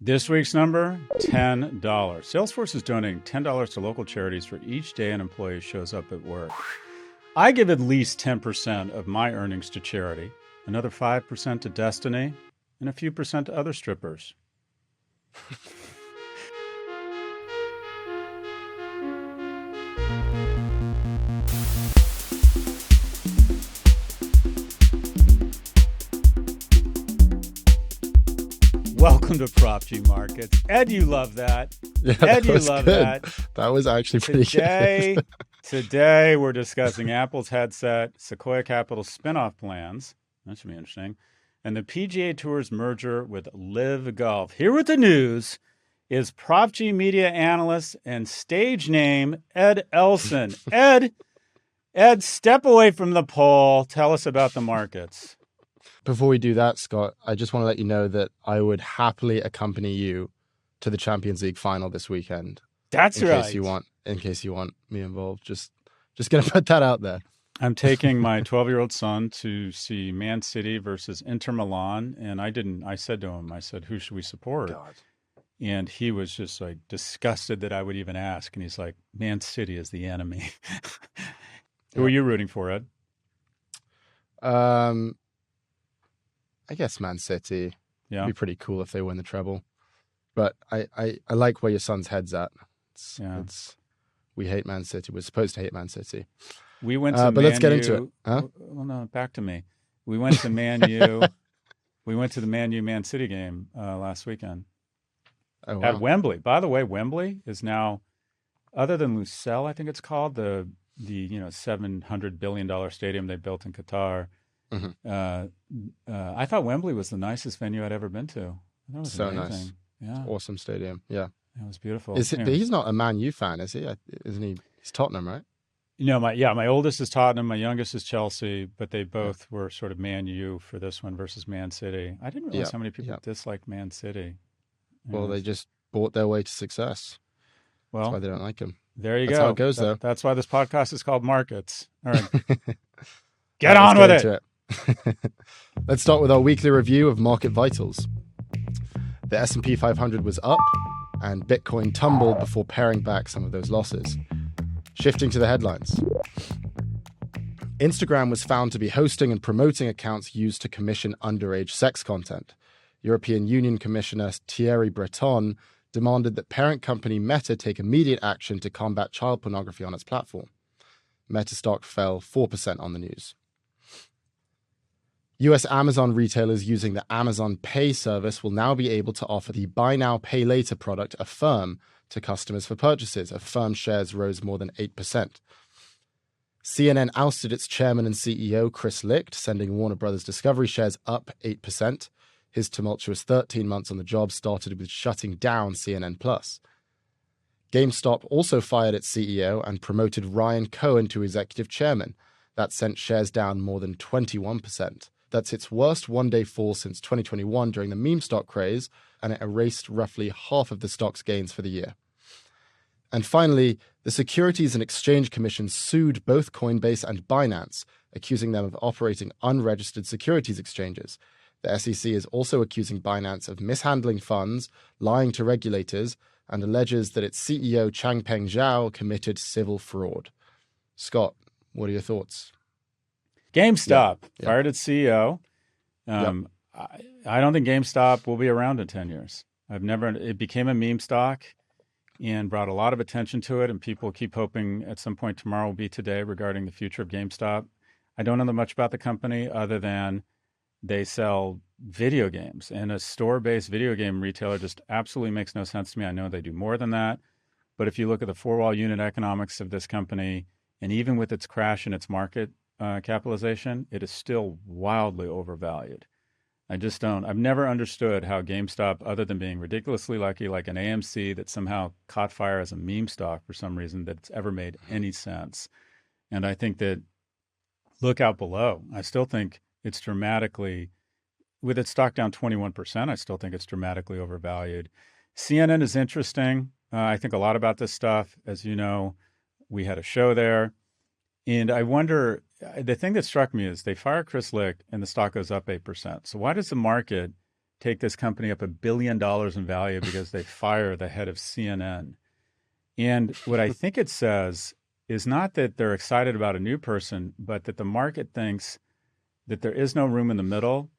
This week's number, $10. Salesforce is donating $10 to local charities for each day an employee shows up at work. I give at least 10% of my earnings to charity, another 5% to Destiny, and a few percent to other strippers. Welcome to Prof G Markets. Ed, you love that. Yeah, Ed, you love good. that. That was actually pretty good. Today, we're discussing Apple's headset, Sequoia Capital spinoff plans. That should be interesting. And the PGA Tour's merger with Live Golf. Here with the news is Prof G media analyst and stage name Ed Elson. Ed, step away from the pole. Tell us about the markets. Before we do that, Scott, I just want to let you know that I would happily accompany you to the Champions League final this weekend. That's right. In case you want me involved. Just going to put that out there. I'm taking my 12-year-old son to see Man City versus Inter Milan. And I said to him, who should we support? God. And he was just like disgusted that I would even ask. And he's like, Man City is the enemy. Who are you rooting for, Ed? I guess Man City. Yeah. It'd be pretty cool if they win the treble. But I like where your son's head's at. We hate Man City. We're supposed to hate Man City. We went to but let's get into it. Huh? Well, no, back to me. We went to Man U. We went to the Man U Man City game last weekend at Wembley. By the way, Wembley is now, other than Lusail, I think it's called, the $700 billion stadium they built in Qatar. Mm-hmm. I thought Wembley was the nicest venue I'd ever been to. That was so amazing. Nice. Yeah, awesome stadium. Yeah, it was beautiful. But he's not a Man U fan, is he? Isn't he? He's Tottenham, right? My oldest is Tottenham, my youngest is Chelsea, but they both were sort of Man U for this one versus Man City. I didn't realize how many people disliked Man City. Well, they just bought their way to success. Well, that's why they don't like him. There you go. That's how it goes, though. That's why this podcast is called Markets. All right. Get on with it. Let's start with our weekly review of market vitals. The S&P 500 was up, and Bitcoin tumbled before paring back some of those losses. Shifting to the headlines. Instagram was found to be hosting and promoting accounts used to commission underage sex content. European Union Commissioner Thierry Breton demanded that parent company Meta take immediate action to combat child pornography on its platform. Meta stock fell 4% on the news. US Amazon retailers using the Amazon Pay service will now be able to offer the Buy Now, Pay Later product Affirm to customers for purchases. Affirm shares rose more than 8%. CNN ousted its chairman and CEO, Chris Licht, sending Warner Brothers Discovery shares up 8%. His tumultuous 13 months on the job started with shutting down CNN+. GameStop also fired its CEO and promoted Ryan Cohen to executive chairman. That sent shares down more than 21%. That's its worst one-day fall since 2021 during the meme stock craze, and it erased roughly half of the stock's gains for the year. And finally, the Securities and Exchange Commission sued both Coinbase and Binance, accusing them of operating unregistered securities exchanges. The SEC is also accusing Binance of mishandling funds, lying to regulators, and alleges that its CEO Changpeng Zhao committed civil fraud. Scott, what are your thoughts? GameStop fired its CEO. I don't think GameStop will be around in 10 years. It became a meme stock and brought a lot of attention to it, and people keep hoping at some point tomorrow will be today regarding the future of GameStop. I don't know much about the company other than they sell video games, and a store-based video game retailer just absolutely makes no sense to me. I know they do more than that, but if you look at the four-wall unit economics of this company, and even with its crash in its market capitalization, it is still wildly overvalued. I've never understood how GameStop, other than being ridiculously lucky, like an AMC that somehow caught fire as a meme stock for some reason, that it's ever made any sense. And I think that, look out below. I still think it's dramatically, with its stock down 21%, I still think it's dramatically overvalued. CNN is interesting. I think a lot about this stuff. As you know, we had a show there. And I wonder, the thing that struck me is they fire Chris Licht and the stock goes up 8%. So why does the market take this company up $1 billion in value because they fire the head of CNN. And what I think it says is not that they're excited about a new person, but that the market thinks that there is no room in the middle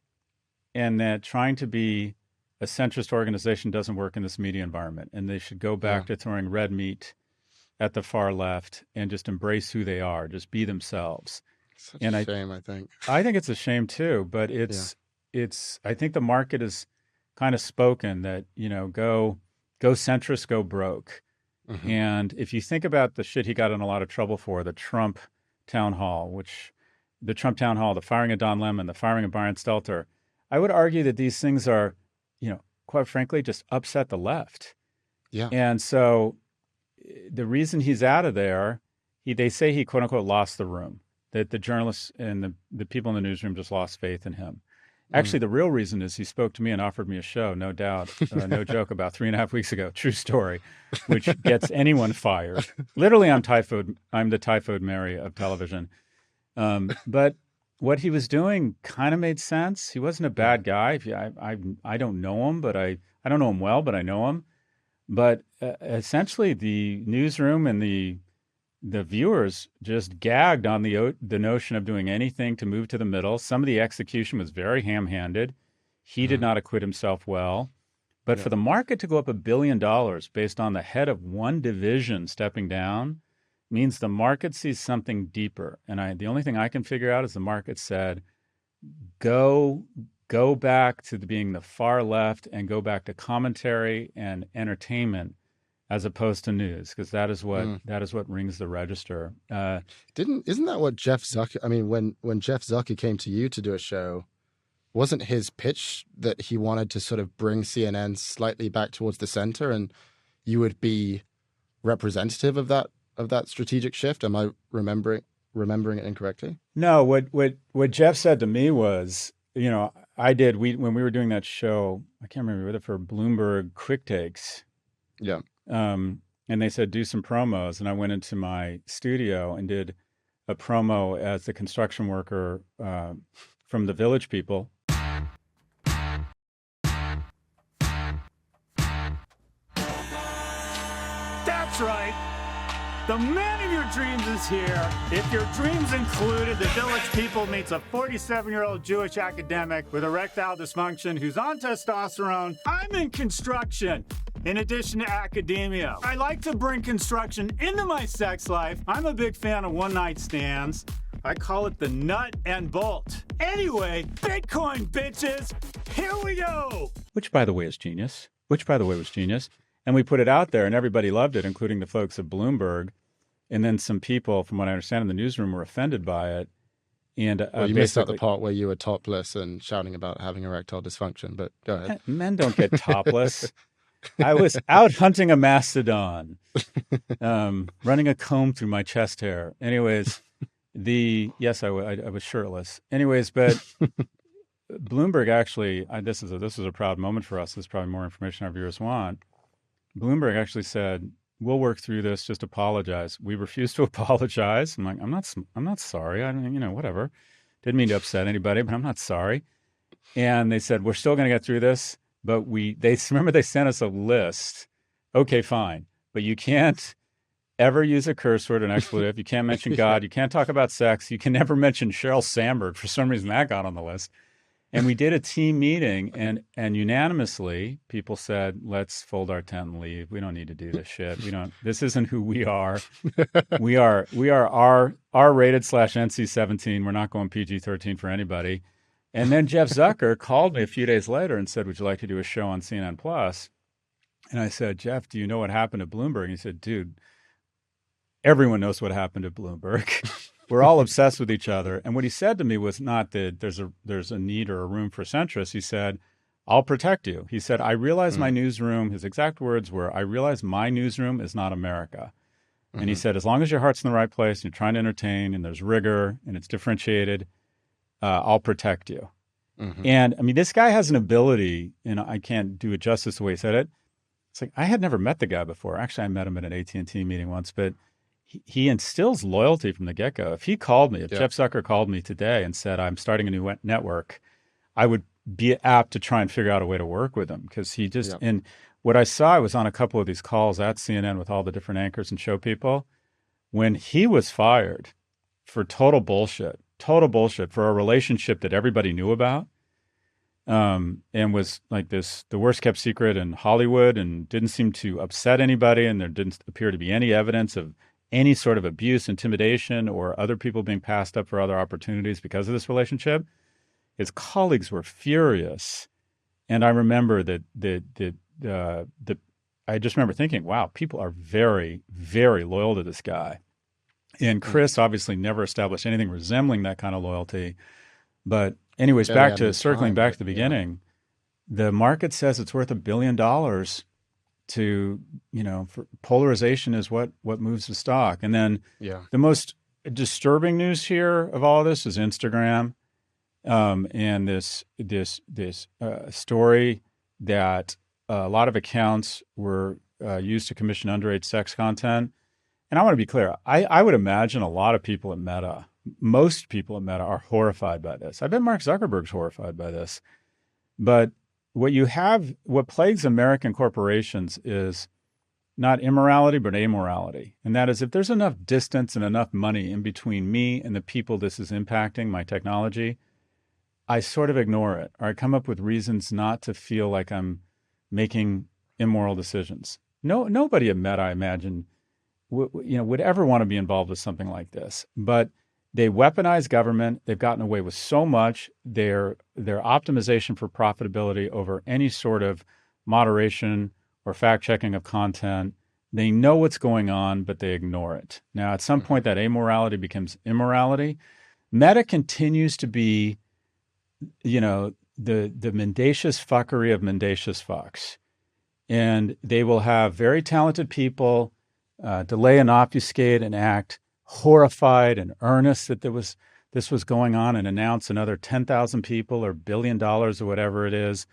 and that trying to be a centrist organization doesn't work in this media environment. And they should go back to throwing red meat at the far left and just embrace who they are, just be themselves. Such a shame, I think. I think it's a shame too, but I think the market has kind of spoken that, go centrist, go broke. Mm-hmm. And if you think about the shit he got in a lot of trouble for, the Trump town hall, the firing of Don Lemon, the firing of Brian Stelter, I would argue that these things are, quite frankly, just upset the left. Yeah. And so the reason he's out of there, they say he quote unquote lost the room, that the journalists and the people in the newsroom just lost faith in him. Actually, the real reason is he spoke to me and offered me a show, no doubt, no joke, about 3.5 weeks ago, true story, which gets anyone fired. Literally, I'm the typhoid Mary of television. But what he was doing kind of made sense. He wasn't a bad guy. I don't know him, but I don't know him well, but I know him. But essentially, the newsroom and the viewers just gagged on the notion of doing anything to move to the middle. Some of the execution was very ham-handed. He did not acquit himself well. But for the market to go up $1 billion based on the head of one division stepping down means the market sees something deeper. And the only thing I can figure out is the market said, go back to being the far left and go back to commentary and entertainment as opposed to news, because that is what rings the register. Isn't that what Jeff Zucker? I mean, when Jeff Zucker came to you to do a show, wasn't his pitch that he wanted to sort of bring CNN slightly back towards the center, and you would be representative of that strategic shift? Am I remembering it incorrectly? No. What Jeff said to me was, when we were doing that show, I can't remember whether for Bloomberg Quick Takes. Yeah. And they said, do some promos. And I went into my studio and did a promo as the construction worker from the Village People. That's right. The man of your dreams is here. If your dreams included the Village People meets a 47-year-old Jewish academic with erectile dysfunction who's on testosterone, I'm in construction. In addition to academia, I like to bring construction into my sex life. I'm a big fan of one-night stands. I call it the nut and bolt. Anyway, Bitcoin, bitches, here we go. Which, by the way, was genius. And we put it out there, and everybody loved it, including the folks at Bloomberg. And then some people, from what I understand, in the newsroom were offended by it. And you missed out the part where you were topless and shouting about having erectile dysfunction, but go ahead. Men don't get topless. I was out hunting a mastodon, running a comb through my chest hair. Anyways, I was shirtless. Anyways, but Bloomberg actually, this is a proud moment for us. This is probably more information our viewers want. Bloomberg actually said, "We'll work through this. Just apologize." We refused to apologize. I'm like, I'm not sorry. I don't, whatever. Didn't mean to upset anybody, but I'm not sorry. And they said, we're still going to get through this. But they sent us a list. Okay, fine. But you can't ever use a curse word, an expletive. You can't mention God. You can't talk about sex. You can never mention Sheryl Sandberg. For some reason, that got on the list. And we did a team meeting, and unanimously, people said, let's fold our tent and leave. We don't need to do this shit. This isn't who we are. We are R-rated / NC-17. We're not going PG-13 for anybody. And then Jeff Zucker called me a few days later and said, would you like to do a show on CNN Plus? And I said, Jeff, do you know what happened to Bloomberg? And he said, dude, everyone knows what happened to Bloomberg. We're all obsessed with each other. And what he said to me was not that there's a need or a room for centrists. He said, I'll protect you. He said, I realize my newsroom, his exact words were, I realize my newsroom is not America. And he said, as long as your heart's in the right place and you're trying to entertain and there's rigor and it's differentiated, I'll protect you. And I mean, this guy has an ability, and I can't do it justice the way he said it. It's like, I had never met the guy before. Actually, I met him at an AT&T meeting once, but he instills loyalty from the get-go. If Jeff Zucker called me today and said, I'm starting a new network, I would be apt to try and figure out a way to work with him because he just Yeah. and what I saw, I was on a couple of these calls at CNN with all the different anchors and show people. When he was fired for total bullshit for a relationship that everybody knew about, and was like the worst kept secret in Hollywood and didn't seem to upset anybody, and there didn't appear to be any evidence of any sort of abuse, intimidation, or other people being passed up for other opportunities because of this relationship. His colleagues were furious, and I remember I just remember thinking, wow, people are very, very loyal to this guy. And Chris obviously never established anything resembling that kind of loyalty. But anyways, circling back to the beginning, the market says it's worth $1 billion to, for polarization is what moves the stock. And then the most disturbing news here of all of this is Instagram. And this story that a lot of accounts were used to commission underage sex content. And I want to be clear. I would imagine a lot of people at Meta, most people at Meta are horrified by this. I bet Mark Zuckerberg's horrified by this. But what plagues American corporations is not immorality, but amorality. And that is if there's enough distance and enough money in between me and the people this is impacting, my technology, I sort of ignore it, or I come up with reasons not to feel like I'm making immoral decisions. Nobody at Meta, I imagine, would ever want to be involved with something like this. But they weaponize government. They've gotten away with so much. Their optimization for profitability over any sort of moderation or fact-checking of content. They know what's going on, but they ignore it. Now, at some point, that amorality becomes immorality. Meta continues to be the mendacious fuckery of mendacious fucks. And they will have very talented people delay and obfuscate and act horrified and earnest that this was going on and announce another 10,000 people or $1 billion or whatever it is.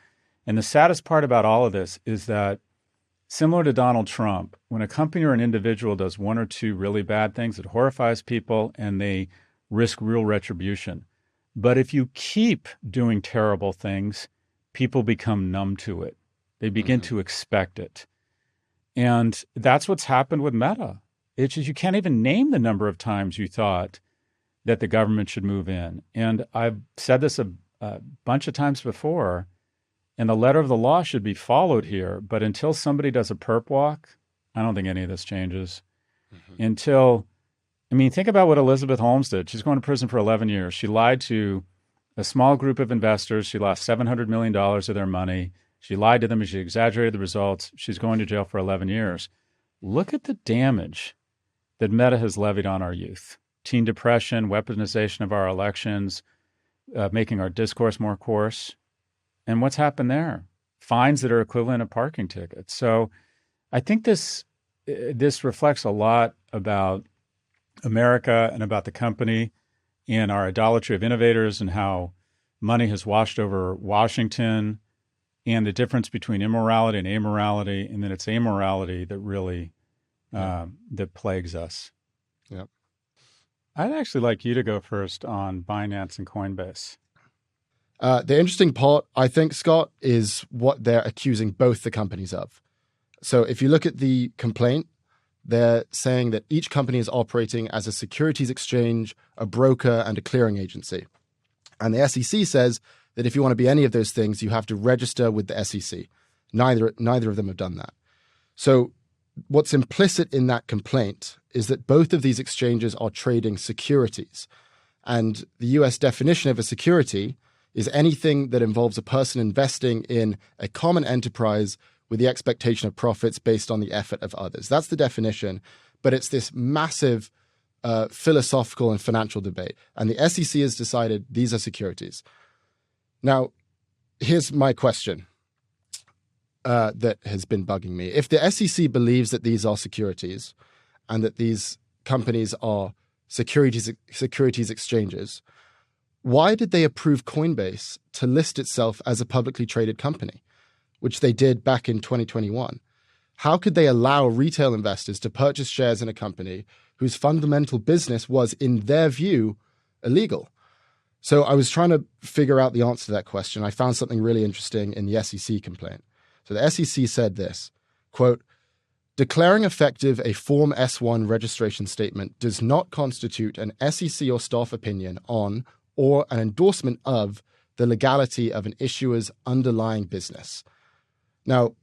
And the saddest part about all of this is that, similar to Donald Trump, when a company or an individual does one or two really bad things, it horrifies people and they risk real retribution. But if you keep doing terrible things, people become numb to it. They begin to expect it. And that's what's happened with Meta. It's just you can't even name the number of times you thought that the government should move in. And I've said this a bunch of times before, and the letter of the law should be followed here. But until somebody does a perp walk, I don't think any of this changes. Think about what Elizabeth Holmes did. She's going to prison for 11 years. She lied to a small group of investors. She lost $700 million of their money. She lied to them and she exaggerated the results. She's going to jail for 11 years. Look at the damage that Meta has levied on our youth. Teen depression, weaponization of our elections, making our discourse more coarse. And what's happened there? Fines that are equivalent of parking tickets. So I think this reflects a lot about America and about the company and our idolatry of innovators and how money has washed over Washington and the difference between immorality and amorality, and then it's amorality that really that plagues us. Yep. I'd actually like you to go first on Binance and Coinbase. The interesting part, I think, Scott, is what they're accusing both the companies of. So if you look at the complaint, they're saying that each company is operating as a securities exchange, a broker, and a clearing agency. And the SEC says that if you want to be any of those things, you have to register with the SEC. Neither of them have done that. So what's implicit in that complaint is that both of these exchanges are trading securities. And the US definition of a security is anything that involves a person investing in a common enterprise with the expectation of profits based on the effort of others. That's the definition, but it's this massive philosophical and financial debate. And the SEC has decided these are securities. Now, here's my question that has been bugging me. If the SEC believes that these are securities and that these companies are securities exchanges, why did they approve Coinbase to list itself as a publicly traded company, which they did back in 2021? How could they allow retail investors to purchase shares in a company whose fundamental business was, in their view, illegal? So I was trying to figure out the answer to that question. I found something really interesting in the SEC complaint. So the SEC said this, quote, declaring effective a Form S-1 registration statement does not constitute an SEC or staff opinion on or an endorsement of the legality of an issuer's underlying business. Now,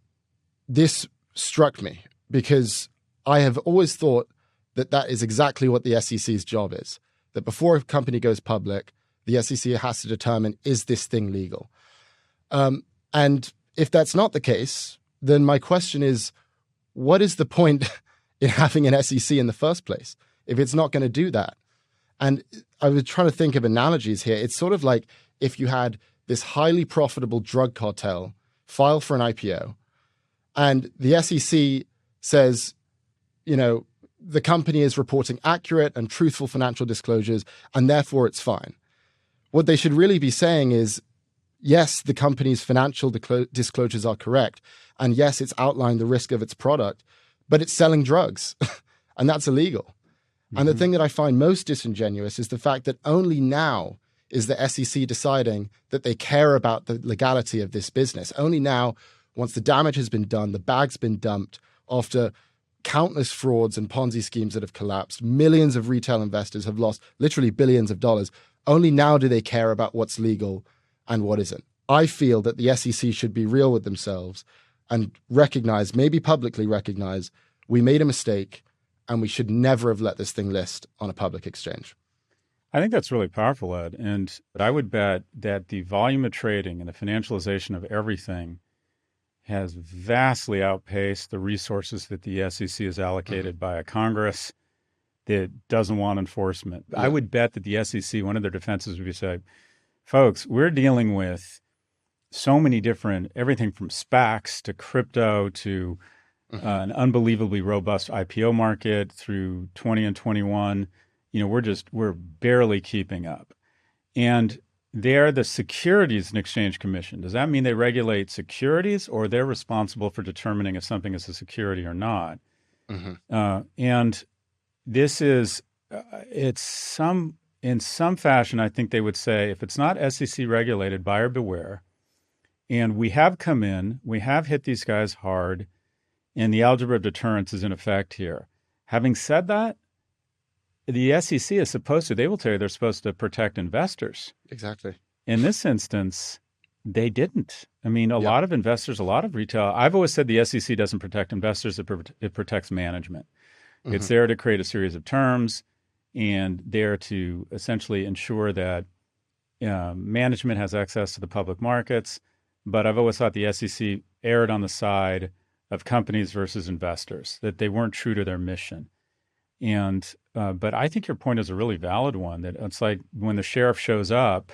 this struck me because I have always thought that that is exactly what the SEC's job is, that before a company goes public, the SEC has to determine, is this thing legal? And if that's not the case, then my question is, what is the point in having an SEC in the first place if it's not going to do that? And I was trying to think of analogies here. It's sort of like if you had this highly profitable drug cartel file for an IPO, and the SEC says, you know, the company is reporting accurate and truthful financial disclosures, and therefore it's fine. What they should really be saying is, yes, the company's financial disclosures are correct, and yes, it's outlined the risk of its product, but it's selling drugs, and that's illegal. Mm-hmm. And the thing that I find most disingenuous is the fact that only now is the SEC deciding that they care about the legality of this business. Only now, once the damage has been done, the bag's been dumped, after countless frauds and Ponzi schemes that have collapsed, millions of retail investors have lost literally billions of dollars. Only now do they care about what's legal and what isn't. I feel that the SEC should be real with themselves and recognize, maybe publicly recognize, we made a mistake and we should never have let this thing list on a public exchange. I think that's really powerful, Ed. And I would bet that the volume of trading and the financialization of everything has vastly outpaced the resources that the SEC is allocated by a Congress that doesn't want enforcement. I would bet that the SEC, one of their defenses would be say, folks, we're dealing with so many different, everything from SPACs to crypto to an unbelievably robust IPO market through 20 and 21. You know, we're barely keeping up. And they're the Securities and Exchange Commission. Does that mean they regulate securities, or they're responsible for determining if something is a security or not? And this is, in some fashion, I think they would say, if it's not SEC regulated, buyer beware. And we have come in, we have hit these guys hard, and the algebra of deterrence is in effect here. Having said that, the SEC is they will tell you they're supposed to protect investors. Exactly. In this instance, they didn't. I mean, a lot of investors, a lot of retail. I've always said the SEC doesn't protect investors, it protects management. It's there to create a series of terms and there to essentially ensure that management has access to the public markets. But I've always thought the SEC erred on the side of companies versus investors, that they weren't true to their mission. And but I think your point is a really valid one, that it's like when the sheriff shows up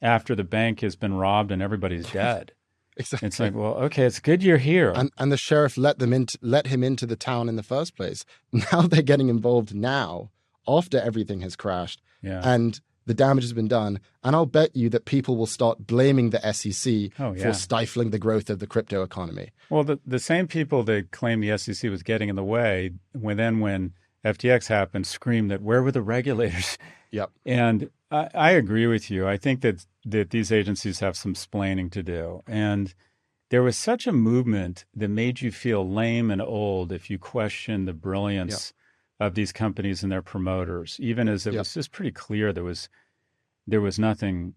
after the bank has been robbed and everybody's dead. Exactly. It's like, well, okay, it's good you're here. And the sheriff let him into the town in the first place. Now they're getting involved now, after everything has crashed, and the damage has been done. And I'll bet you that people will start blaming the SEC for stifling the growth of the crypto economy. Well, the same people that claim the SEC was getting in the way, when FTX happened, screamed that where were the regulators? Yep. And I agree with you. I think that these agencies have some splaining to do. And there was such a movement that made you feel lame and old if you question the brilliance of these companies and their promoters, even as it was just pretty clear there was nothing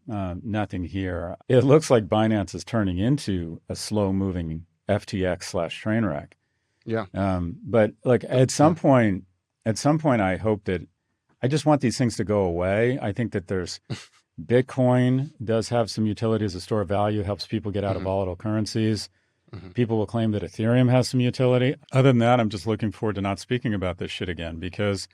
here. It looks like Binance is turning into a slow-moving FTX/train wreck. Yeah. But like at some point, I hope that I just want these things to go away. I think that there's Bitcoin does have some utility as a store of value, helps people get out of volatile currencies. People will claim that Ethereum has some utility. Other than that, I'm just looking forward to not speaking about this shit again because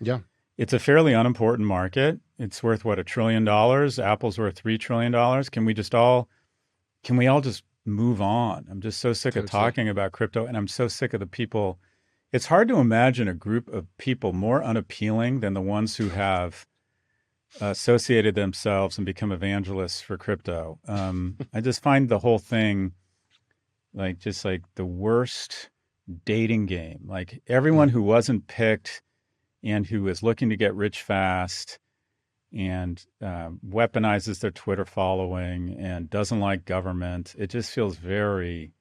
it's a fairly unimportant market. It's worth, what, $1 trillion? Apple's worth $3 trillion. Can we all just move on? I'm just so sick of talking about crypto, and I'm so sick of the people. It's hard to imagine a group of people more unappealing than the ones who have associated themselves and become evangelists for crypto. I just find the whole thing like the worst dating game. Like everyone who wasn't picked and who is looking to get rich fast and weaponizes their Twitter following and doesn't like government. It just feels very,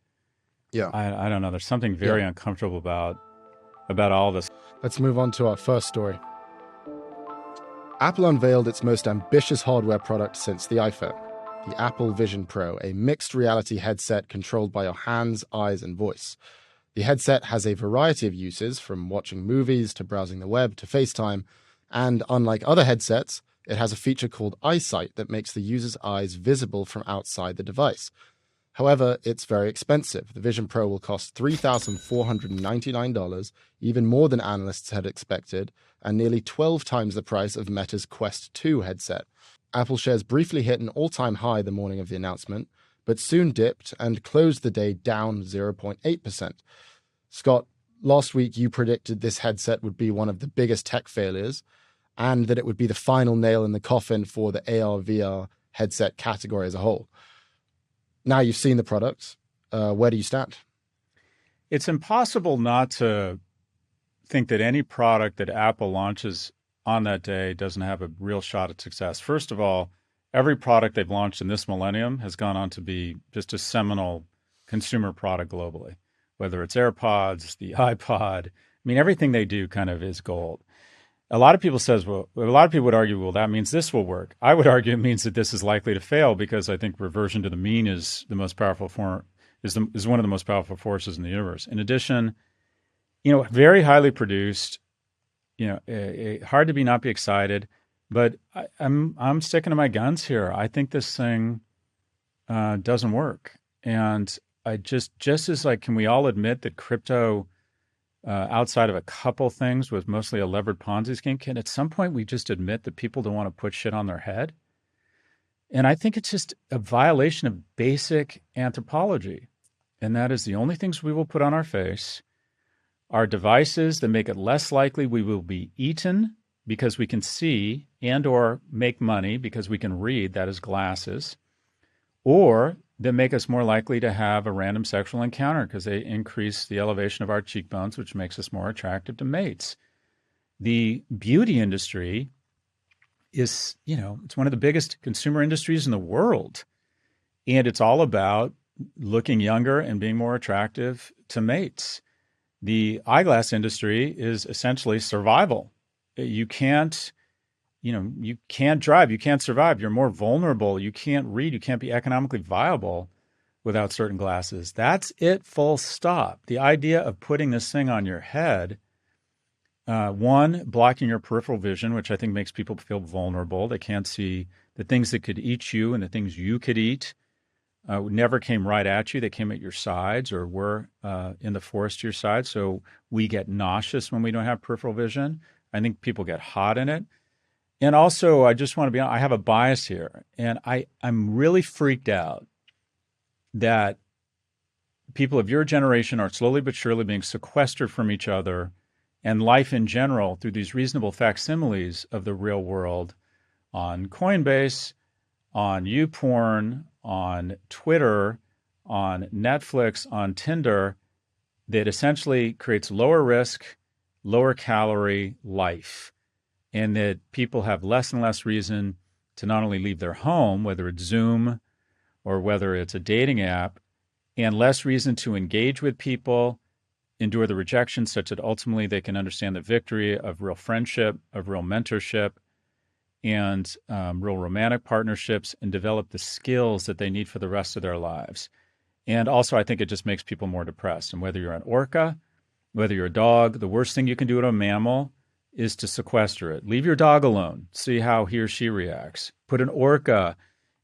I don't know. There's something very uncomfortable about all this. Let's move on to our first story. Apple unveiled its most ambitious hardware product since the iPhone, the Apple Vision Pro, a mixed reality headset controlled by your hands, eyes, and voice. The headset has a variety of uses, from watching movies to browsing the web to FaceTime, and unlike other headsets, it has a feature called eyesight that makes the user's eyes visible from outside the device. However, it's very expensive. The Vision Pro will cost $3,499, even more than analysts had expected, and nearly 12 times the price of Meta's Quest 2 headset. Apple shares briefly hit an all-time high the morning of the announcement, but soon dipped and closed the day down 0.8%. Scott, last week you predicted this headset would be one of the biggest tech failures, and that it would be the final nail in the coffin for the AR/VR headset category as a whole. Now you've seen the product. Where do you stand? It's impossible not to think that any product that Apple launches on that day doesn't have a real shot at success. First of all, every product they've launched in this millennium has gone on to be just a seminal consumer product globally, whether it's AirPods, the iPod. I mean, everything they do kind of is gold. A lot of people would argue, well, that means this will work. I would argue it means that this is likely to fail, because I think reversion to the mean is the most powerful is one of the most powerful forces in the universe. In addition, very highly produced, hard to not be excited, but I'm sticking to my guns here. I think this thing doesn't work. And I just as like, can we all admit that crypto, outside of a couple things, was mostly a levered Ponzi scheme? Can at some point we just admit that people don't want to put shit on their head? And I think it's just a violation of basic anthropology. And that is the only things we will put on our face are devices that make it less likely we will be eaten because we can see, and or make money because we can read, that is glasses, or that make us more likely to have a random sexual encounter because they increase the elevation of our cheekbones, which makes us more attractive to mates. The beauty industry is, it's one of the biggest consumer industries in the world. And it's all about looking younger and being more attractive to mates. The eyeglass industry is essentially survival. You can't drive, you can't survive. You're more vulnerable. You can't read. You can't be economically viable without certain glasses. That's it, full stop. The idea of putting this thing on your head, one, blocking your peripheral vision, which I think makes people feel vulnerable. They can't see the things that could eat you and the things you could eat. Never came right at you. They came at your sides or were in the forest to your side. So we get nauseous when we don't have peripheral vision. I think people get hot in it. And also, I just want to be honest, I have a bias here. And I'm really freaked out that people of your generation are slowly but surely being sequestered from each other and life in general through these reasonable facsimiles of the real world on Coinbase, on YouPorn, on Twitter, on Netflix, on Tinder, that essentially creates lower risk, lower calorie life. And that people have less and less reason to not only leave their home, whether it's Zoom or whether it's a dating app, and less reason to engage with people, endure the rejection such that ultimately they can understand the victory of real friendship, of real mentorship, and real romantic partnerships, and develop the skills that they need for the rest of their lives. And also, I think it just makes people more depressed. And whether you're an orca, whether you're a dog, the worst thing you can do to a mammal is to sequester it. Leave your dog alone. See how he or she reacts. Put an orca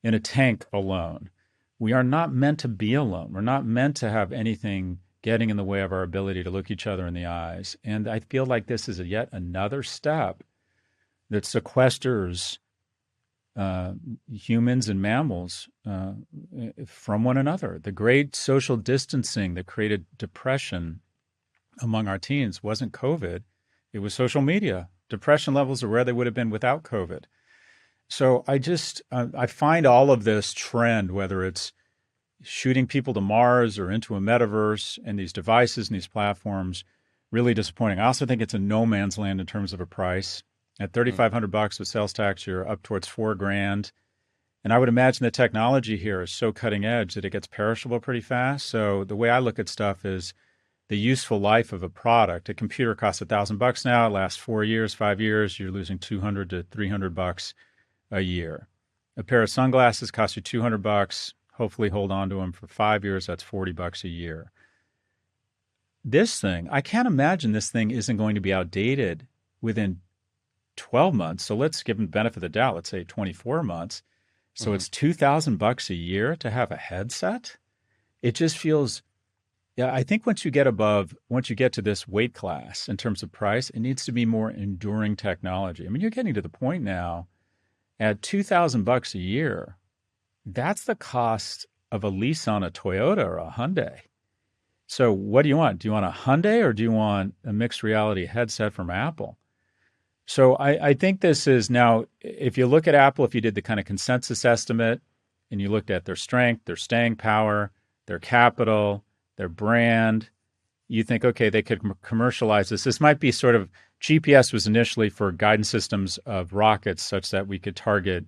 in a tank alone. We are not meant to be alone. We're not meant to have anything getting in the way of our ability to look each other in the eyes. And I feel like this is yet another step that sequesters humans and mammals from one another. The great social distancing that created depression among our teens wasn't COVID. It was social media. Depression levels are where they would have been without COVID. So I find all of this trend, whether it's shooting people to Mars or into a metaverse and these devices and these platforms, really disappointing. I also think it's a no man's land in terms of a price. At $3,500 with sales tax, you're up towards $4,000. And I would imagine the technology here is so cutting edge that it gets perishable pretty fast. So the way I look at stuff is the useful life of a product. A computer costs $1,000 now. It lasts 4 years, 5 years. You're losing $200 to $300 a year. A pair of sunglasses costs you $200. Hopefully hold on to them for 5 years. That's $40 a year. This thing, I can't imagine this thing isn't going to be outdated within 12 months. So let's give them the benefit of the doubt. Let's say 24 months. So it's $2,000 a year to have a headset. It just feels, yeah, I think once you get to this weight class in terms of price, it needs to be more enduring technology. I mean, you're getting to the point now at $2,000 a year. That's the cost of a lease on a Toyota or a Hyundai. So what do you want? Do you want a Hyundai or do you want a mixed reality headset from Apple? So I think this is now, if you look at Apple, if you did the kind of consensus estimate and you looked at their strength, their staying power, their capital, their brand, you think, okay, they could commercialize this. This might be sort of, GPS was initially for guidance systems of rockets such that we could target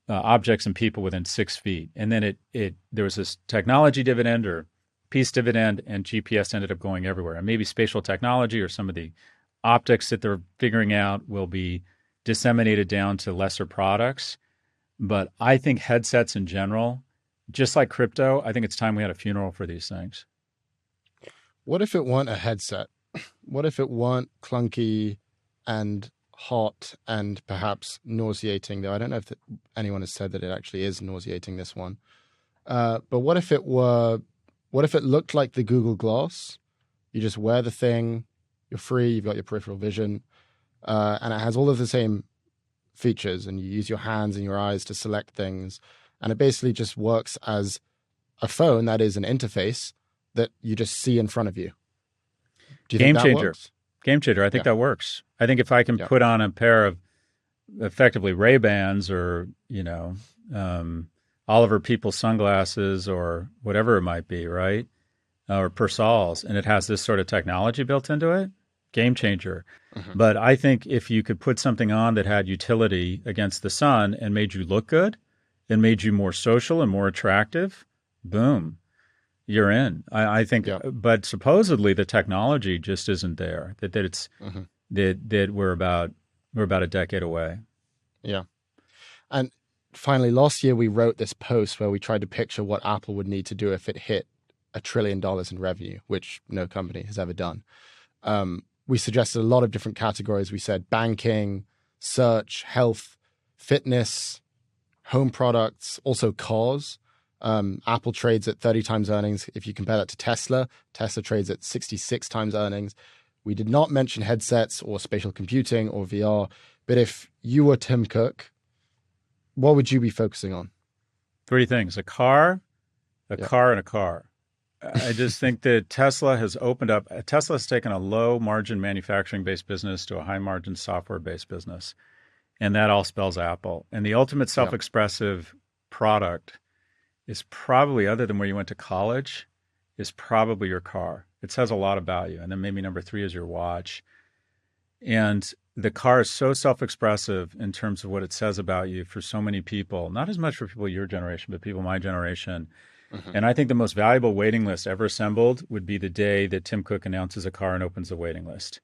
objects and people within 6 feet. And then there was this technology dividend or peace dividend, and GPS ended up going everywhere. And maybe spatial technology or some of the optics that they're figuring out will be disseminated down to lesser products. But I think headsets in general, just like crypto, I think it's time we had a funeral for these things. What if it weren't a headset? What if it weren't clunky and hot and perhaps nauseating, though I don't know if anyone has said that it actually is nauseating, this one. But what if it looked like the Google Glass? You just wear the thing, you're free, you've got your peripheral vision, and it has all of the same features, and you use your hands and your eyes to select things, and it basically just works as a phone that is an interface that you just see in front of you. Do you think that works? Game changer. I think that works. I think if I can put on a pair of effectively Ray-Bans or, Oliver Peoples sunglasses or whatever it might be, right? Or Persals, and it has this sort of technology built into it, game changer. But I think if you could put something on that had utility against the sun and made you look good and made you more social and more attractive, boom, you're in. I think, but supposedly the technology just isn't there. That it's that we're about a decade away. Yeah, and finally, last year we wrote this post where we tried to picture what Apple would need to do if it hit $1 trillion in revenue, which no company has ever done. We suggested a lot of different categories. We said banking, search, health, fitness, home products, also cars. Apple trades at 30 times earnings. If you compare that to Tesla trades at 66 times earnings. We did not mention headsets or spatial computing or VR, but if you were Tim Cook, what would you be focusing on? 3 things: a car, car, and a car. I just think that Tesla has opened up. Tesla has taken a low-margin manufacturing-based business to a high-margin software-based business, and that all spells Apple. And the ultimate self-expressive product is probably, other than where you went to college, is probably your car. It says a lot about you. And then maybe number 3 is your watch. And the car is so self-expressive in terms of what it says about you for so many people, not as much for people your generation, but people my generation. And I think the most valuable waiting list ever assembled would be the day that Tim Cook announces a car and opens the waiting list.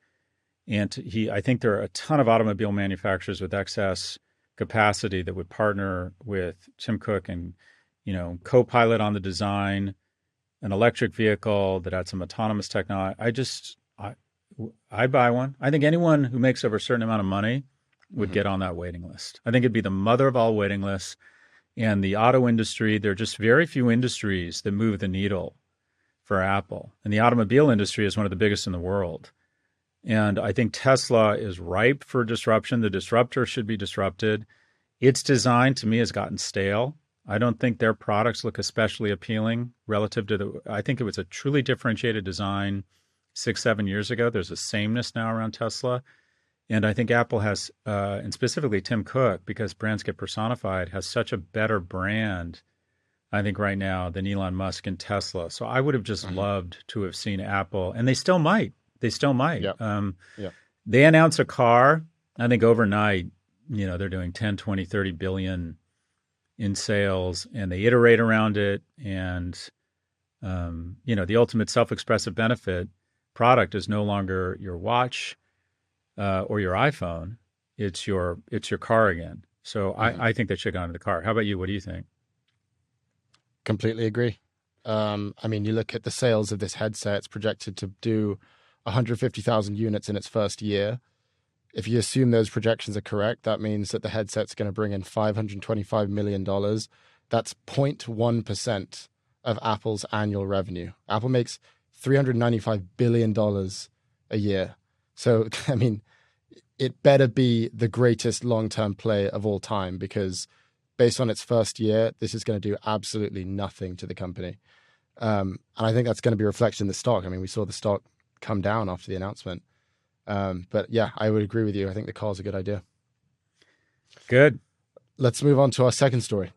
And I think there are a ton of automobile manufacturers with excess capacity that would partner with Tim Cook and, co-pilot on the design, an electric vehicle that had some autonomous technology. I'd buy one. I think anyone who makes over a certain amount of money would get on that waiting list. I think it'd be the mother of all waiting lists. And the auto industry, there are just very few industries that move the needle for Apple. And the automobile industry is one of the biggest in the world. And I think Tesla is ripe for disruption. The disruptor should be disrupted. Its design, to me, has gotten stale. I don't think their products look especially appealing relative to I think it was a truly differentiated design 6-7 years ago. There's a sameness now around Tesla. And I think Apple has, and specifically Tim Cook, because brands get personified, has such a better brand, I think, right now than Elon Musk and Tesla. So I would have just loved to have seen Apple, and they still might. They still might. They announce a car I think overnight, they're doing 10, 20, 30 billion in sales, and they iterate around it. And, the ultimate self-expressive benefit product is no longer your watch or your iPhone. It's your car again. So I think they should go into the car. How about you? What do you think? Completely agree. You look at the sales of this headset, it's projected to do 150,000 units in its first year. If you assume those projections are correct, that means that the headset's going to bring in $525 million. That's 0.1% of Apple's annual revenue. Apple makes $395 billion a year. So, it better be the greatest long-term play of all time, because based on its first year, this is going to do absolutely nothing to the company. And I think that's going to be reflected in the stock. We saw the stock come down after the announcement. But yeah, I would agree with you. I think the car is a good idea. Good. Let's move on to our second story.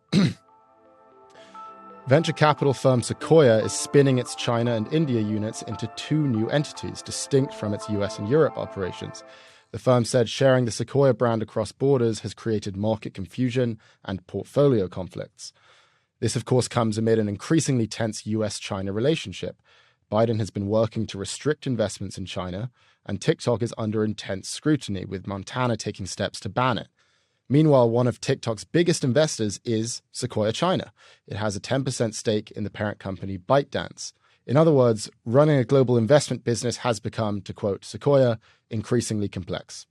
Venture capital firm Sequoia is spinning its China and India units into two new entities, distinct from its US and Europe operations. The firm said sharing the Sequoia brand across borders has created market confusion and portfolio conflicts. This, of course, comes amid an increasingly tense US-China relationship. Biden has been working to restrict investments in China, and TikTok is under intense scrutiny, with Montana taking steps to ban it. Meanwhile, one of TikTok's biggest investors is Sequoia China. It has a 10% stake in the parent company ByteDance. In other words, running a global investment business has become, to quote Sequoia, increasingly complex.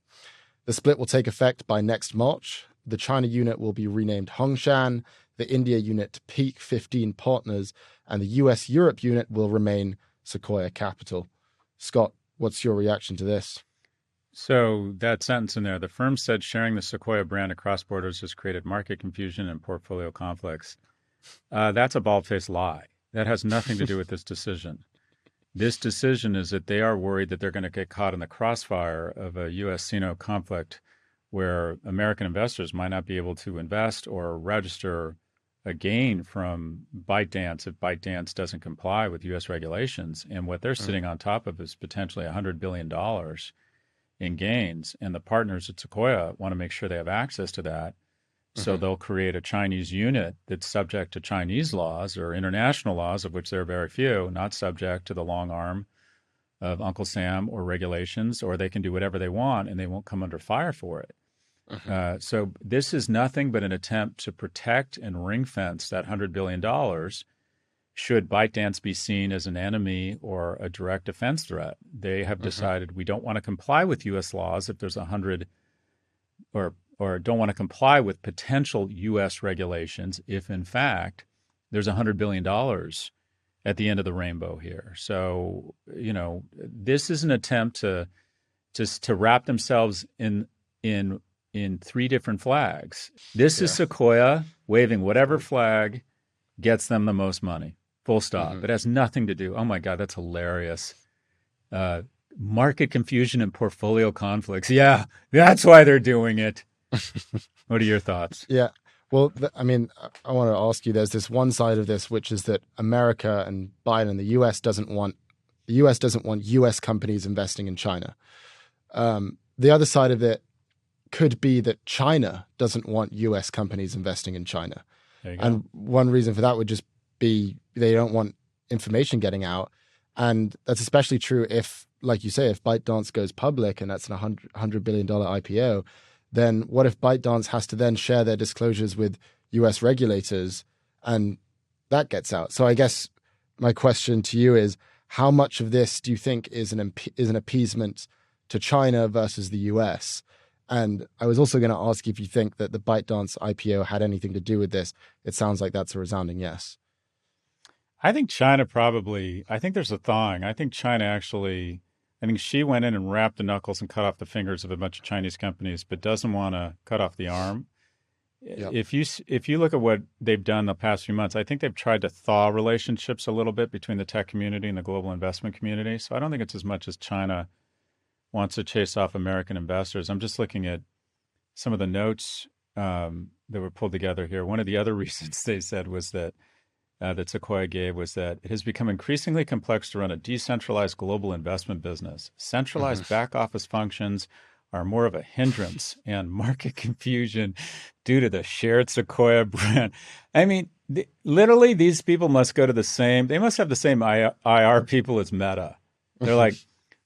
The split will take effect by next March. The China unit will be renamed Hongshan, the India unit Peak 15 Partners, and the US-Europe unit will remain Sequoia Capital. Scott, what's your reaction to this? So that sentence in there, the firm said sharing the Sequoia brand across borders has created market confusion and portfolio conflicts. That's a bald-faced lie. That has nothing to do with this decision. This decision is that they are worried that they're going to get caught in the crossfire of a U.S.-Sino conflict where American investors might not be able to invest or register a gain from ByteDance if ByteDance doesn't comply with U.S. regulations. And what they're sitting on top of is potentially $100 billion in gains. And the partners at Sequoia want to make sure they have access to that. So they'll create a Chinese unit that's subject to Chinese laws or international laws, of which there are very few, not subject to the long arm of Uncle Sam or regulations, or they can do whatever they want and they won't come under fire for it. So this is nothing but an attempt to protect and ring fence that $100 billion should ByteDance be seen as an enemy or a direct defense threat. They have decided we don't want to comply with U.S. laws if there's 100 or don't want to comply with potential U.S. regulations if, in fact, there's $100 billion at the end of the rainbow here. So, this is an attempt to wrap themselves in three different flags. This is Sequoia waving whatever flag gets them the most money. Full stop. It has nothing to do. Oh, my God, that's hilarious. Market confusion and portfolio conflicts. Yeah, that's why they're doing it. What are your thoughts? Yeah. Well, I want to ask you, there's this one side of this, which is that America and Biden, the US doesn't want US companies investing in China. The other side of it could be that China doesn't want US companies investing in China. And one reason for that would just be they don't want information getting out. And that's especially true if, like you say, if ByteDance goes public and that's a $100 billion IPO, then what if ByteDance has to then share their disclosures with US regulators and that gets out? So I guess my question to you is, how much of this do you think is an appeasement to China versus the US? And I was also going to ask if you think that the ByteDance IPO had anything to do with this. It sounds like that's a resounding yes. I think China I think there's a thawing. I think China actually, I think she went in and wrapped the knuckles and cut off the fingers of a bunch of Chinese companies, but doesn't want to cut off the arm. Yep. If you look at what they've done the past few months, I think they've tried to thaw relationships a little bit between the tech community and the global investment community. So I don't think it's as much as China wants to chase off American investors. I'm just looking at some of the notes that were pulled together here. One of the other reasons they said was that Sequoia gave was that it has become increasingly complex to run a decentralized global investment business. Centralized back office functions are more of a hindrance and market confusion due to the shared Sequoia brand. I mean, literally, these people must go to they must have the same IR people as Meta. They're like,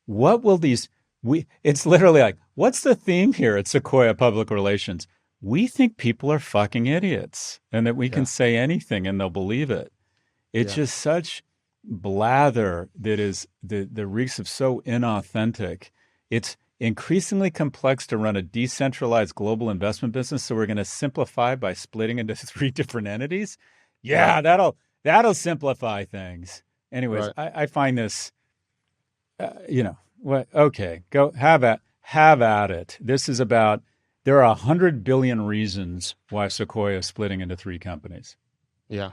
what will it's literally like, what's the theme here at Sequoia Public Relations? We think people are fucking idiots and that we can say anything and they'll believe it. It's just such blather that reeks of so inauthentic. It's increasingly complex to run a decentralized global investment business, so we're going to simplify by splitting into 3 different entities. Yeah, that'll simplify things. Anyways, I find this, okay, go have at it. This is about, there are 100 billion reasons why Sequoia is splitting into 3 companies. Yeah.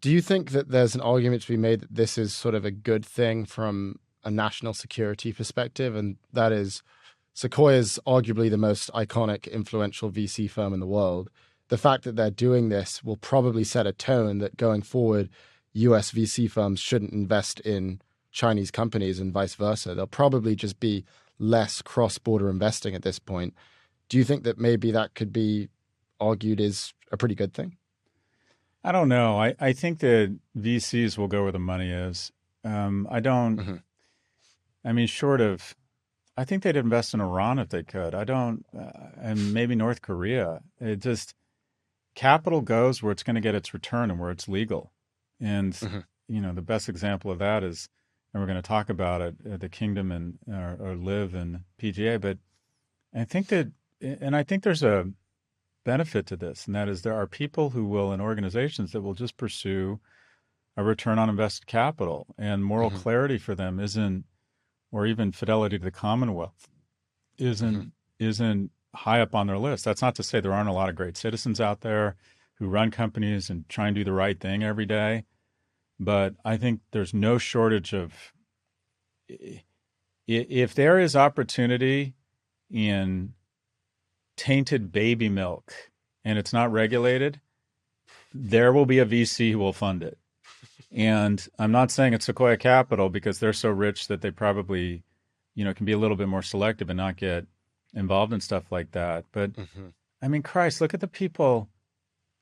Do you think that there's an argument to be made that this is sort of a good thing from a national security perspective? And that is, Sequoia is arguably the most iconic, influential VC firm in the world. The fact that they're doing this will probably set a tone that going forward, US VC firms shouldn't invest in Chinese companies and vice versa. There'll probably just be less cross-border investing at this point. Do you think that maybe that could be argued is a pretty good thing? I don't know. I think that VCs will go where the money is. I don't, I mean, I think they'd invest in Iran if they could. I don't, and maybe North Korea. It just, capital goes where it's going to get its return and where it's legal. And, the best example of that is, and we're going to talk about it, the Kingdom or Live in PGA. But I think there's a benefit to this, and that is there are people who will, in organizations that will just pursue a return on invested capital, and moral clarity for them isn't, or even fidelity to the Commonwealth isn't high up on their list. That's not to say there aren't a lot of great citizens out there who run companies and try and do the right thing every day. But I think there's no shortage of, if there is opportunity in tainted baby milk and it's not regulated, there will be a VC who will fund it. And I'm not saying it's Sequoia Capital because they're so rich that they probably, can be a little bit more selective and not get involved in stuff like that. But I mean, Christ, look at the people,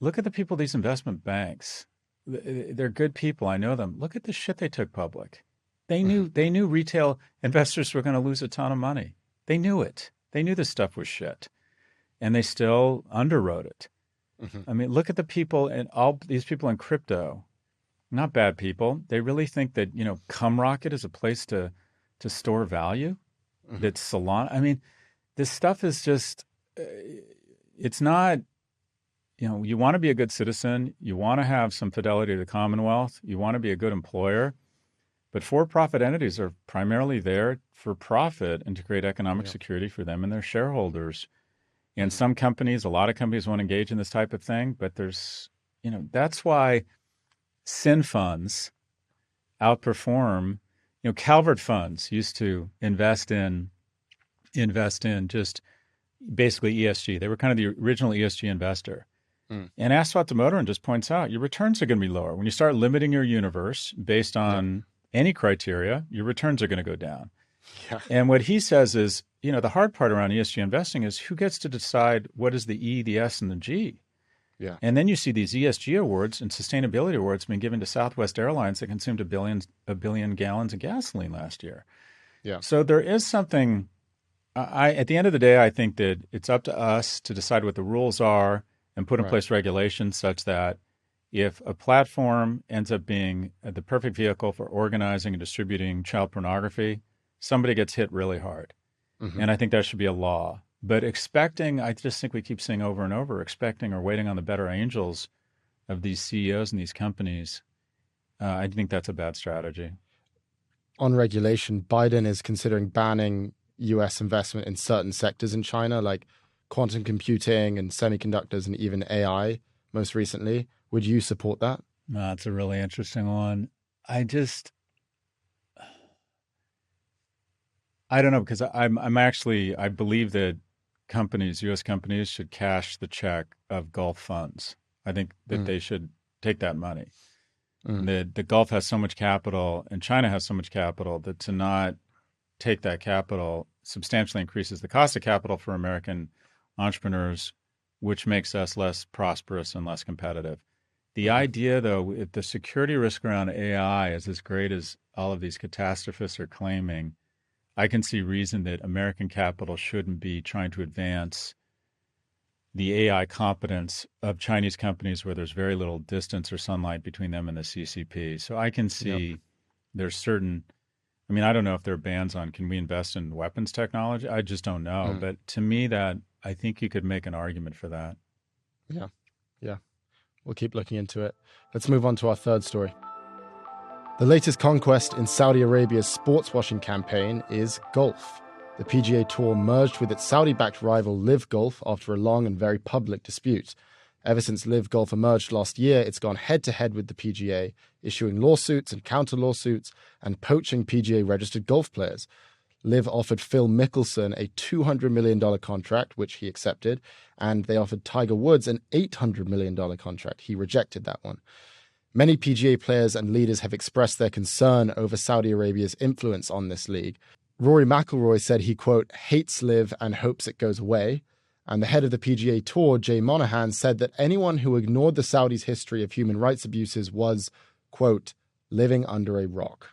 these investment banks. They're good people. I know them. Look at the shit they took public. They knew retail investors were going to lose a ton of money. They knew it. They knew this stuff was shit. And they still underwrote it. I mean, look at the people, and all these people in crypto, not bad people. They really think that, Cumrocket is a place to store value. That Solana, I mean, this stuff is just, it's not, you want to be a good citizen. You want to have some fidelity to the Commonwealth. You want to be a good employer. But for-profit entities are primarily there for profit and to create economic security for them and their shareholders. And some companies, a lot of companies won't engage in this type of thing, but there's, that's why SIN funds outperform, Calvert funds used to invest in just basically ESG. They were kind of the original ESG investor. And Asphalt to Motorin just points out your returns are going to be lower. When you start limiting your universe based on any criteria, your returns are going to go down. Yeah. And what he says is, the hard part around ESG investing is who gets to decide what is the E, the S, and the G. Yeah. And then you see these ESG awards and sustainability awards being given to Southwest Airlines that consumed a billion gallons of gasoline last year. Yeah. So there is something. At the end of the day, I think that it's up to us to decide what the rules are and put in place regulations such that if a platform ends up being the perfect vehicle for organizing and distributing child pornography, somebody gets hit really hard. And I think that should be a law. But I just think we keep saying over and over, expecting or waiting on the better angels of these CEOs and these companies. I think that's a bad strategy. On regulation, Biden is considering banning U.S. investment in certain sectors in China, like quantum computing and semiconductors and even AI most recently. Would you support that? No, that's a really interesting one. I don't know, because I believe that U.S. companies should cash the check of Gulf funds. I think that they should take that money. The Gulf has so much capital and China has so much capital that to not take that capital substantially increases the cost of capital for American entrepreneurs, which makes us less prosperous and less competitive. The idea, though, if the security risk around AI is as great as all of these catastrophists are claiming, I can see reason that American capital shouldn't be trying to advance the AI competence of Chinese companies where there's very little distance or sunlight between them and the CCP. So I can see there's certain, I mean, I don't know if there are bans on can we invest in weapons technology? I just don't know. But to me, that I think you could make an argument for that. Yeah. We'll keep looking into it. Let's move on to our third story. The latest conquest in Saudi Arabia's sports washing campaign is golf. The PGA Tour merged with its Saudi-backed rival Live Golf after a long and very public dispute. Ever since Live Golf emerged last year, it's gone head-to-head with the PGA, issuing lawsuits and counter-lawsuits and poaching PGA-registered golf players. Live offered Phil Mickelson a $200 million contract, which he accepted, and they offered Tiger Woods an $800 million contract. He rejected that one. Many PGA players and leaders have expressed their concern over Saudi Arabia's influence on this league. Rory McIlroy said he, quote, hates Live and hopes it goes away. And the head of the PGA Tour, Jay Monahan, said that anyone who ignored the Saudis' history of human rights abuses was, quote, living under a rock.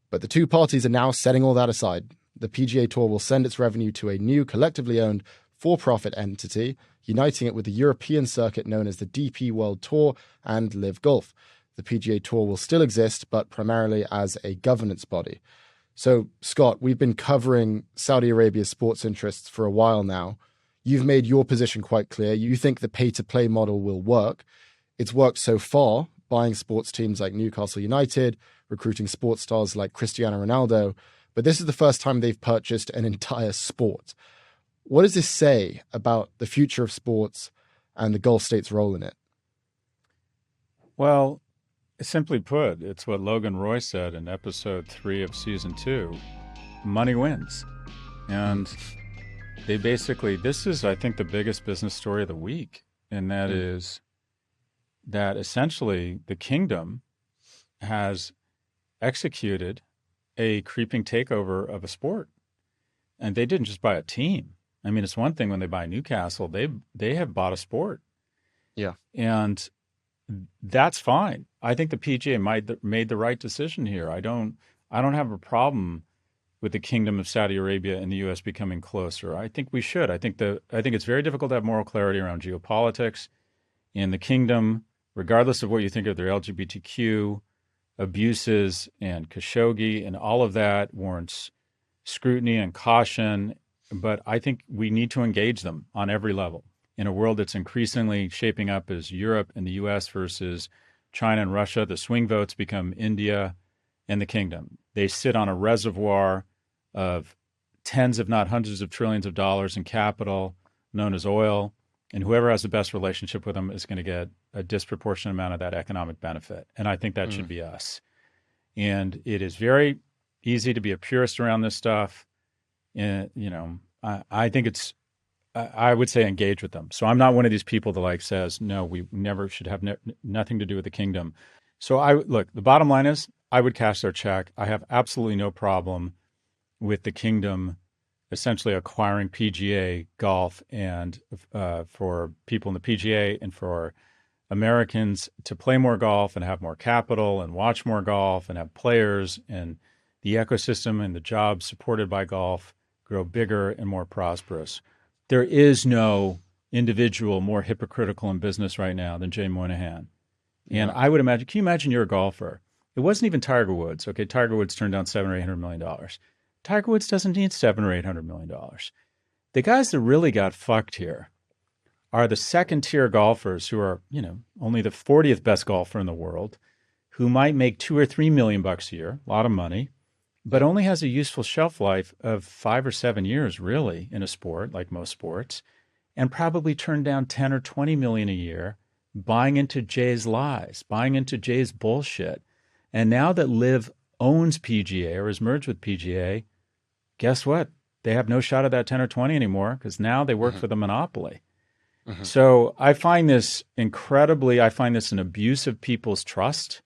But the two parties are now setting all that aside. The PGA Tour will send its revenue to a new collectively owned for-profit entity, uniting it with the European circuit known as the DP World Tour and Live Golf. The PGA Tour will still exist, but primarily as a governance body. So, Scott, we've been covering Saudi Arabia's sports interests for a while now. You've made your position quite clear. You think the pay-to-play model will work. It's worked so far, buying sports teams like Newcastle United, recruiting sports stars like Cristiano Ronaldo, but this is the first time they've purchased an entire sport. What does this say about the future of sports and the Gulf states' role in it? Well, simply put, it's what Logan Roy said in episode 3 of season 2. Money wins. And they basically, this is, I think, the biggest business story of the week. And that is that essentially the kingdom has executed a creeping takeover of a sport. And they didn't just buy a team. I mean, it's one thing when they buy Newcastle, they have bought a sport. Yeah. And that's fine. I think the PGA made the right decision here. I don't have a problem with the Kingdom of Saudi Arabia and the U.S. becoming closer. I think we should. I think it's very difficult to have moral clarity around geopolitics in the kingdom, regardless of what you think of their LGBTQ abuses and Khashoggi, and all of that warrants scrutiny and caution. But I think we need to engage them on every level in a world that's increasingly shaping up as Europe and the U.S. versus China and Russia. The swing votes become India and the kingdom. They sit on a reservoir of tens, if not hundreds of trillions of dollars in capital known as oil. And whoever has the best relationship with them is going to get a disproportionate amount of that economic benefit. And I think that should be us. And it is very easy to be a purist around this stuff. And, I think I would say engage with them. So I'm not one of these people that says, no, we never should have nothing to do with the kingdom. So look, the bottom line is I would cash their check. I have absolutely no problem with the kingdom essentially acquiring PGA golf and for people in the PGA and for Americans to play more golf and have more capital and watch more golf and have players and the ecosystem and the jobs supported by golf grow bigger and more prosperous. There is no individual more hypocritical in business right now than Jay Monahan. And I would imagine, can you imagine you're a golfer? It wasn't even Tiger Woods. Okay, Tiger Woods turned down $700 or $800 million. Tiger Woods doesn't need $700 or $800 million. The guys that really got fucked here are the second-tier golfers who are, only the 40th best golfer in the world, who might make $2 or $3 million a year, a lot of money, but only has a useful shelf life of 5 or 7 years, really, in a sport like most sports, and probably turn down 10 or 20 million a year, buying into Jay's lies, buying into Jay's bullshit. And now that Liv owns PGA or is merged with PGA, guess what? They have no shot at that 10 or 20 anymore because now they work for the monopoly. So I find this an abuse of people's trust.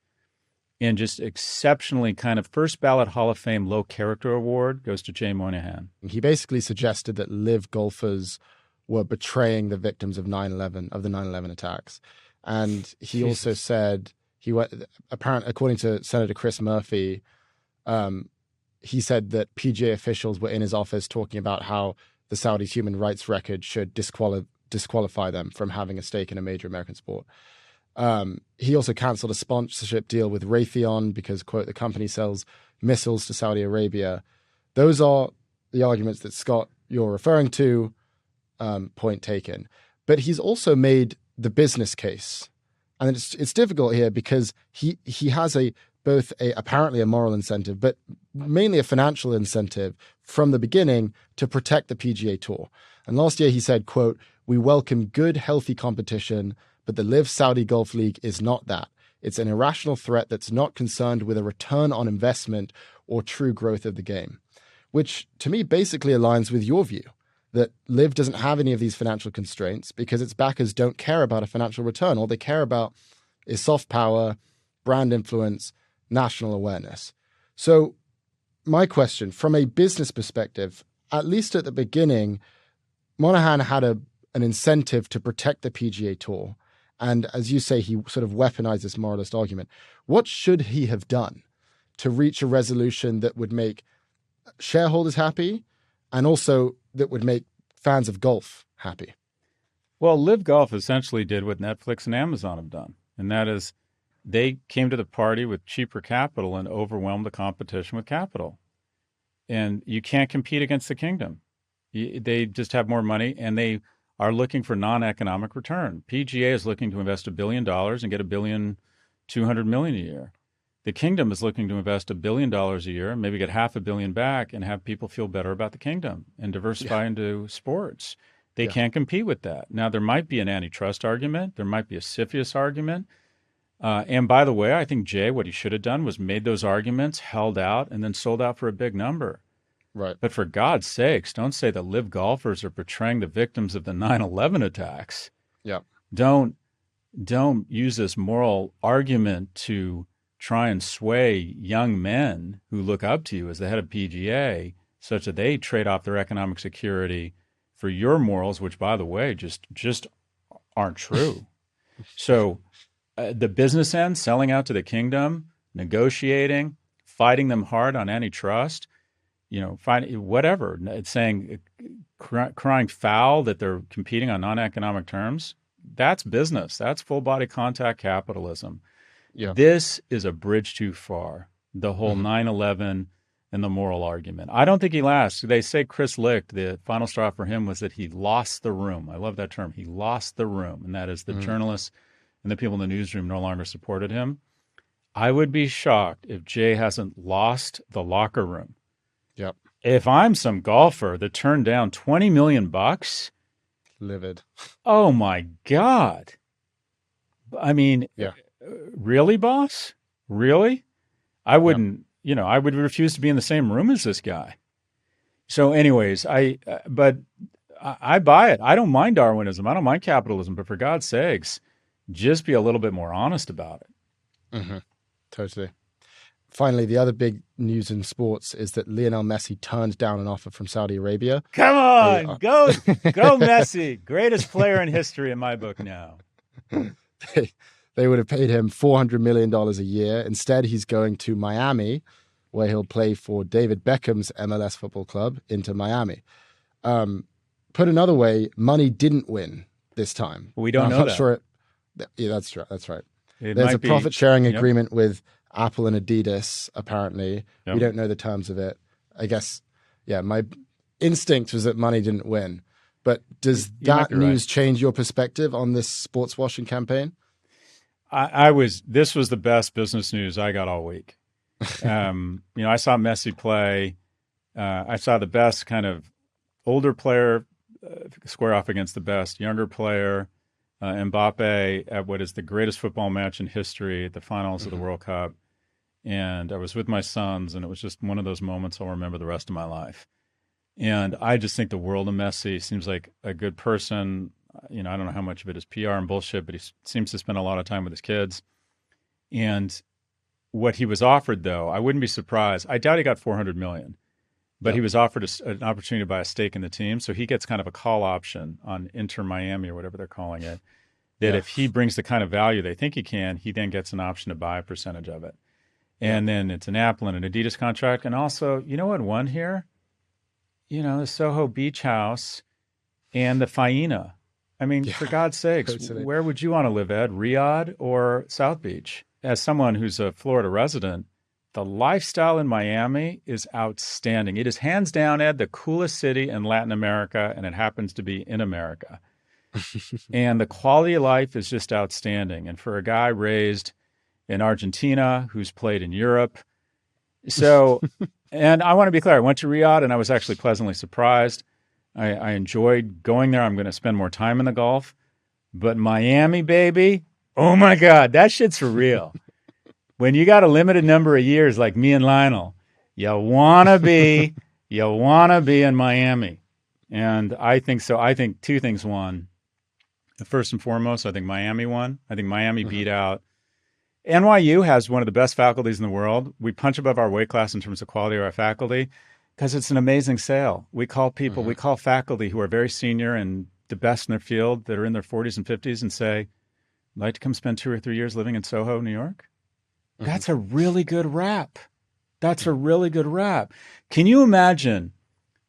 and just exceptionally kind of first ballot Hall of Fame low character award goes to Jay Monahan. He basically suggested that live golfers were betraying the victims of 9/11, of the 9/11 attacks. And he also said, apparently, according to Senator Chris Murphy, he said that PGA officials were in his office talking about how the Saudis' human rights record should disqualify them from having a stake in a major American sport. He also canceled a sponsorship deal with Raytheon because, quote, the company sells missiles to Saudi Arabia. Those are the arguments that, Scott, you're referring to, point taken. But he's also made the business case. And it's difficult here because he has apparently a moral incentive, but mainly a financial incentive from the beginning to protect the PGA Tour. And last year he said, quote, we welcome good, healthy competition, but the Live Saudi Golf League is not that. It's an irrational threat that's not concerned with a return on investment or true growth of the game, which to me basically aligns with your view that Live doesn't have any of these financial constraints because its backers don't care about a financial return. All they care about is soft power, brand influence, national awareness. So my question, from a business perspective, at least at the beginning, Monahan had an incentive to protect the PGA Tour. And as you say, he sort of weaponized this moralist argument. What should he have done to reach a resolution that would make shareholders happy and also that would make fans of golf happy? Well, Live Golf essentially did what Netflix and Amazon have done, and that is they came to the party with cheaper capital and overwhelmed the competition with capital. And you can't compete against the kingdom. They just have more money, and they are looking for non-economic return. PGA is looking to invest $1 billion and get $1.2 billion a year. The kingdom is looking to invest $1 billion a year and maybe get $500 million back and have people feel better about the kingdom and diversify into sports. They can't compete with that. Now, there might be an antitrust argument. There might be a CFIUS argument. And by the way, I think Jay, what he should have done was made those arguments, held out, and then sold out for a big number. Right. But for God's sakes, don't say that Live golfers are portraying the victims of the 9/11 attacks. Yeah. Don't use this moral argument to try and sway young men who look up to you as the head of PGA such that they trade off their economic security for your morals, which, by the way, just aren't true. So the business end, selling out to the kingdom, negotiating, fighting them hard on antitrust, finding whatever, it's saying, crying foul that they're competing on non-economic terms. That's business. That's full body contact capitalism. Yeah. This is a bridge too far. The whole 9/11 and the moral argument. I don't think he lasts. They say Chris Licht, the final straw for him was that he lost the room. I love that term. He lost the room, and that is the journalists and the people in the newsroom no longer supported him. I would be shocked if Jay hasn't lost the locker room. Yep. If I'm some golfer that turned down $20 million, livid. Oh my God. I mean, really, boss? Really? I wouldn't, I would refuse to be in the same room as this guy. So anyways, but I buy it. I don't mind Darwinism. I don't mind capitalism, but for God's sakes, just be a little bit more honest about it. Mm-hmm. Totally. Finally, the other big news in sports is that Lionel Messi turned down an offer from Saudi Arabia. Come on, go Messi. Greatest player in history in my book now. They would have paid him $400 million a year. Instead, he's going to Miami, where he'll play for David Beckham's MLS football club, Inter Miami. Put another way, money didn't win this time. We don't know that. Sure that's right. That's right. There's a profit-sharing agreement with Apple and Adidas, apparently. Yep. We don't know the terms of it. I guess, my instinct was that money didn't win. But does that news change your perspective on this sports washing campaign? This was the best business news I got all week. I saw Messi play. I saw the best kind of older player square off against the best younger player. Mbappe at what is the greatest football match in history at the finals of the World Cup. And I was with my sons, and it was just one of those moments I'll remember the rest of my life. And I just think the world of Messi. Seems like a good person. I don't know how much of it is PR and bullshit, but he seems to spend a lot of time with his kids. And what he was offered, though, I wouldn't be surprised. I doubt he got $400 million, but he was offered an opportunity to buy a stake in the team. So he gets kind of a call option on Inter Miami or whatever they're calling it. That if he brings the kind of value they think he can, he then gets an option to buy a percentage of it. And then it's an Apple and an Adidas contract. And also, you know what won here? You know, the Soho Beach House and the Faena. I mean, for God's sakes, where would you want to live, Ed? Riyadh or South Beach? As someone who's a Florida resident, the lifestyle in Miami is outstanding. It is hands down, Ed, the coolest city in Latin America, and it happens to be in America. And the quality of life is just outstanding. And for a guy raised in Argentina who's played in Europe. So, and I want to be clear, I went to Riyadh and I was actually pleasantly surprised. I enjoyed going there. I'm going to spend more time in the Gulf. But Miami, baby, oh my God, that shit's for real. When you got a limited number of years like me and Lionel, you want to be in Miami. And I think so. I think two things won. First and foremost, I think Miami won. I think Miami beat out. NYU has one of the best faculties in the world. We punch above our weight class in terms of quality of our faculty because it's an amazing sale. We call people, we call faculty who are very senior and the best in their field that are in their 40s and 50s and say, like to come spend 2 or 3 years living in Soho, New York? That's a really good rap. That's a really good rap. Can you imagine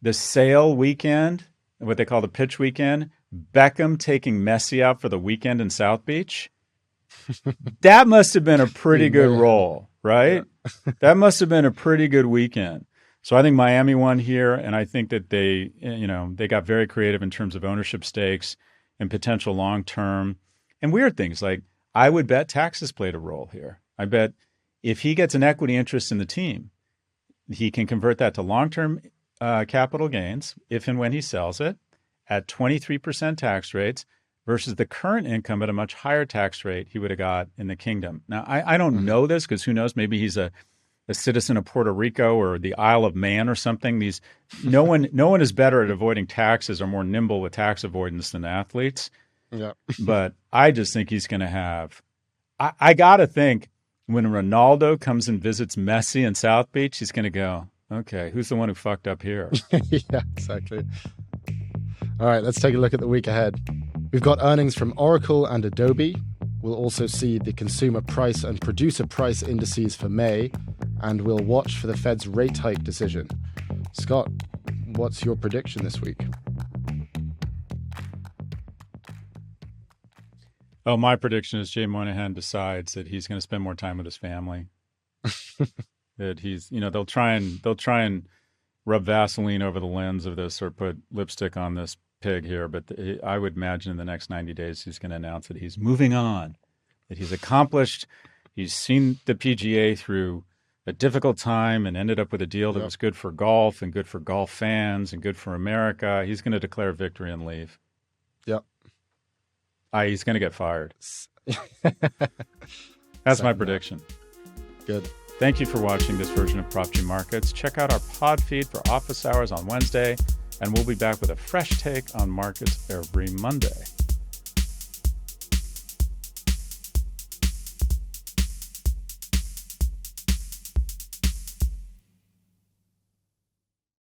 the sale weekend, what they call the pitch weekend, Beckham taking Messi out for the weekend in South Beach? That must have been a pretty good roll, right? Yeah. That must have been a pretty good weekend. So I think Miami won here, and I think that they got very creative in terms of ownership stakes and potential long-term and weird things. Like I would bet taxes played a role here. I bet if he gets an equity interest in the team, he can convert that to long-term capital gains if and when he sells it at 23% tax rates versus the current income at a much higher tax rate he would have got in the kingdom. Now, I don't know this because who knows, maybe he's a citizen of Puerto Rico or the Isle of Man or something. No one is better at avoiding taxes or more nimble with tax avoidance than athletes. Yeah. But I just think he's going to have I got to think when Ronaldo comes and visits Messi in South Beach, he's going to go, okay, who's the one who fucked up here? Yeah, exactly. All right, let's take a look at the week ahead. We've got earnings from Oracle and Adobe. We'll also see the consumer price and producer price indices for May, and we'll watch for the Fed's rate hike decision. Scott, what's your prediction this week? Oh, my prediction is Jay Moynihan decides that he's going to spend more time with his family. That he's, they'll try and rub Vaseline over the lens of this or put lipstick on this pig here. But I would imagine in the next 90 days, he's going to announce that he's moving on, that he's accomplished. He's seen the PGA through a difficult time and ended up with a deal that was good for golf and good for golf fans and good for America. He's going to declare victory and leave. Yep. He's going to get fired. That's my prediction. Good. Thank you for watching this version of Prof G Markets. Check out our pod feed for office hours on Wednesday, and we'll be back with a fresh take on markets every Monday.